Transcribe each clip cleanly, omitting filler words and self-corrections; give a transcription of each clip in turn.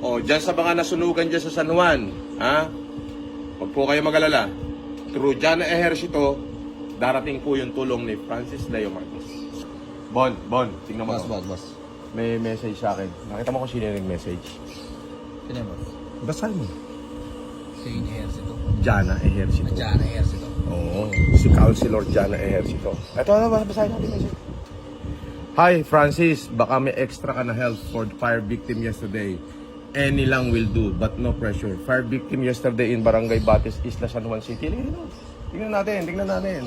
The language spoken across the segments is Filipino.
O, dyan sa mga nasunugan dyan sa San Juan, ha? Huwag po kayo mag-alala. Through Jana Ejercito, darating po yung tulong ni Francis Leo Marcos. Bon, tingnan mo. Boss. May message sa akin. Nakita mo kung sino yung message? Sino yan, boss? Basal mo. Si Ejercito. Jana Ejercito. Jana Ejercito. Oo, si Councilor Jana Ejercito. Ito na, basahin natin message. Hi, Francis. Baka may extra ka na help for the fire victim yesterday. Any lang will do, but no pressure. Fire victim yesterday in Barangay Batis, Isla San Juan City. Tingnan natin.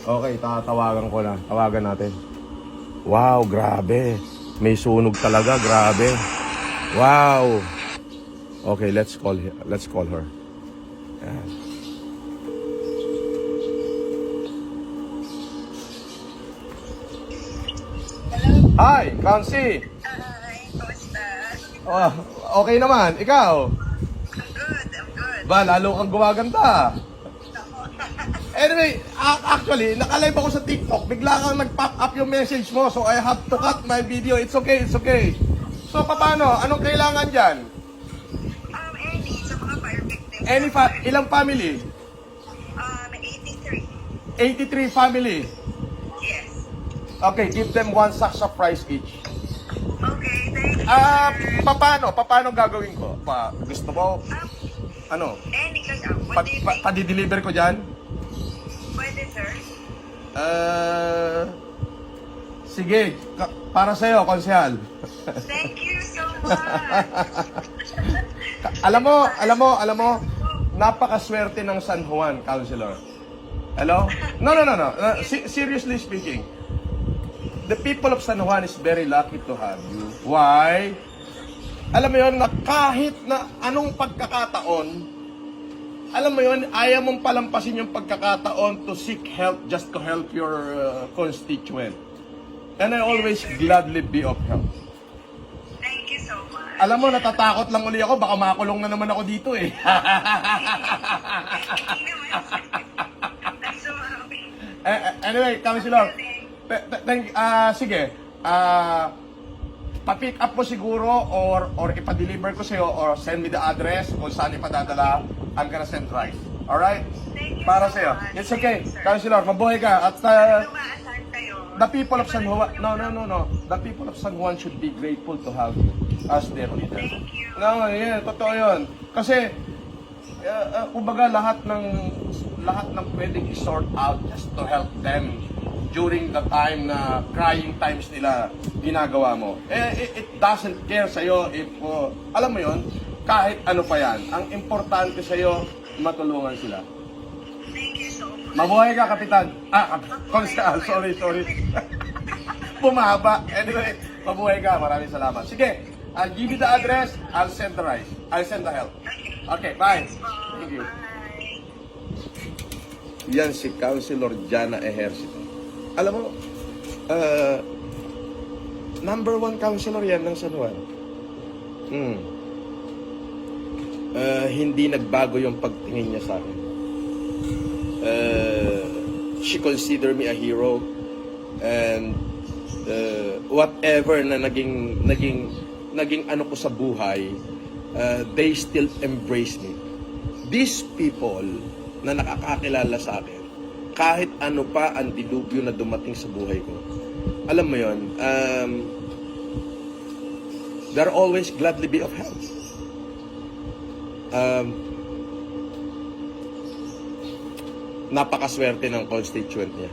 Okay, tatawagan ko na. Tawagan natin. Wow, grabe. May sunog talaga, grabe. Wow. Okay, let's call her. Yan. Hi, Kansi. Hi, kumusta? Oh, okay naman. Ikaw? I'm good. Ba, lalo kang gumaganda. Anyway, actually, nakalive ako sa TikTok. Bigla kang nag-pop up yung message mo. So, I have to cut my video. It's okay. So, paano? Anong kailangan dyan? Any, sa mga fire victims. Ilang family? 83. 83 family. Yes. Okay, give them one sack of rice each. Okay, thank you. Paano gagawin ko? Gusto mo? Ano? Any lang. What do you think? Padi-deliver ko dyan? Pwede, sir? Sige, para sa'yo, konsehal. Thank you so much. Alam mo, napakaswerte ng San Juan, Councilor. Hello? No. Seriously speaking, the people of San Juan is very lucky to have you. Why? Alam mo yun, na kahit na anong pagkakataon, alam mo yun, ayaw mong palampasin yung pagkakataon to seek help just to help your constituent. And I always gladly be of help. Thank you so much. Alam mo, natatakot lang uli ako, baka makulong na naman ako dito eh. I'm so happy. Anyway, Councilor, sige, pa-pick up mo siguro or ipa-deliver ko sa'yo or send me the address kung saan ipadadala. I'm gonna send rice. Alright? Thank you Para so sa'yo. much. It's okay. Thank you, sir. Councilor, mabuhay ka. At Lumaan kayo. the people of San Juan, no. The people of San Juan should be grateful to have you as their leader. Thank you. No, yeah, totoo yun. Kasi, kumbaga lahat ng pwedeng i-sort out just to help them during the time na crying times nila ginagawa mo. It doesn't care sa'yo if, alam mo yon, kahit ano pa yan. Ang importante sa'yo, matulungan sila. Thank you so much. Mabuhay ka, Kapitan. Konsehal, sorry. Bumaba. Anyway, mabuhay ka. Maraming salamat. Sige, I'll give you the address. I'll send the rice. I'll send the help. Okay, bye. Thank you. Bye. Yan si Councilor Jana Ejercito. Alam mo, number 1 councilor yan ng San Juan. Hindi nagbago yung pagtingin niya sa akin. She considered me a hero and whatever na naging ano ko sa buhay, they still embrace me. These people na nakakakilala sa akin, kahit ano pa ang dilubyo na dumating sa buhay ko, alam mo yon, they're always gladly be of help. Napakaswerte ng constituent niya.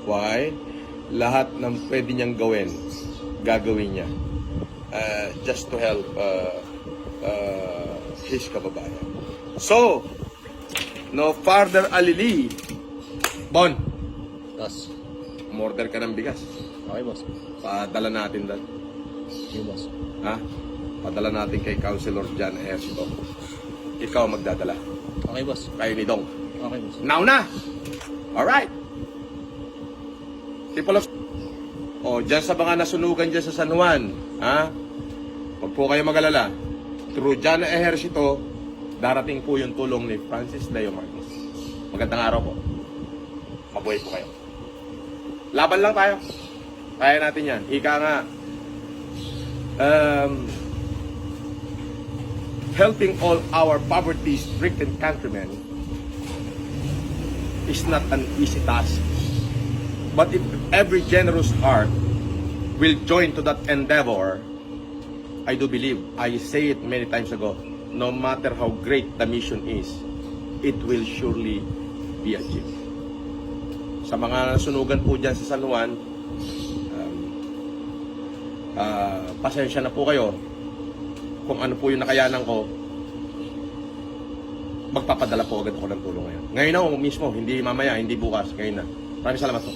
Why? Lahat ng pwede niyang gagawin niya just to help his kababayan. So, no further alili. Bon, Boss. umorder ka ng bigas. Okay, boss. Padala natin doon. Okay, boss. Ha? Padala natin kay Councilor Jan Ejercito. Ikaw magdadala. Okay, boss. Kayo ni Dong. Okay, boss. Now na! Alright. People of... dyan sa mga nasunugan dyan sa San Juan, ha? Huwag po kayo mag-alala. Through Jana Ejercito, darating po yung tulong ni Francis Leo Marcos. Magandang araw po. Mabuhay po kayo. Laban lang tayo. Kaya natin yan. Ika nga, helping all our poverty-stricken countrymen is not an easy task. But if every generous heart will join to that endeavor, I do believe, I say it many times ago, no matter how great the mission is, it will surely be achieved. Sa mga nasunugan po dyan sa San Juan, pasensya na po kayo kung ano po yung nakayanan ko. Magpapadala po agad ako ng tulong ngayon. Ngayon na mismo, hindi mamaya, hindi bukas, ngayon na. Maraming salamat po.